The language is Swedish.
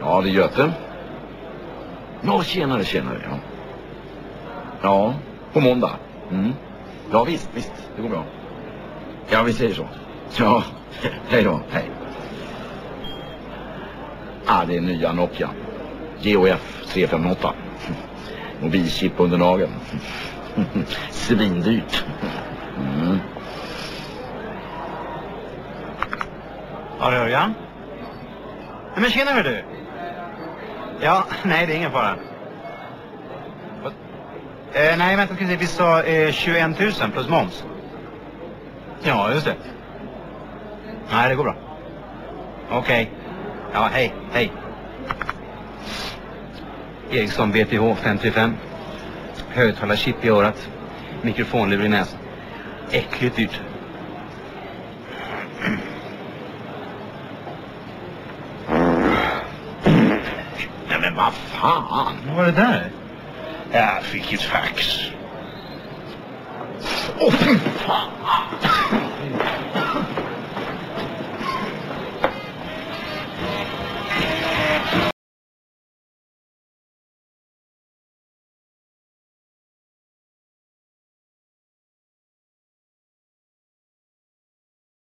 Ja, det är Göte. Ja, tjenare, ja. Ja, på måndag. Ja, visst, det går bra. Ja, vi säger så. Ja, hej då, hej. Det är nya Nokia. GOF 358. Mobilchip under nageln. Svindyrt. Ja, det hör jag. Nej, men tjena hör du. Ja, nej det är ingen fara. Nej, vänta, ska vi se. Vi sa 21 000 plus moms. Ja, just det. Nej, det går bra. Okej. Ja, hej. Ericsson BTH 535. Högtalarchip i örat. Mikrofonlur i näsan. Äckligt dyrt. Nej, men vad fan? Vad var det där? Jag fick ett fax. Åh, fy fan!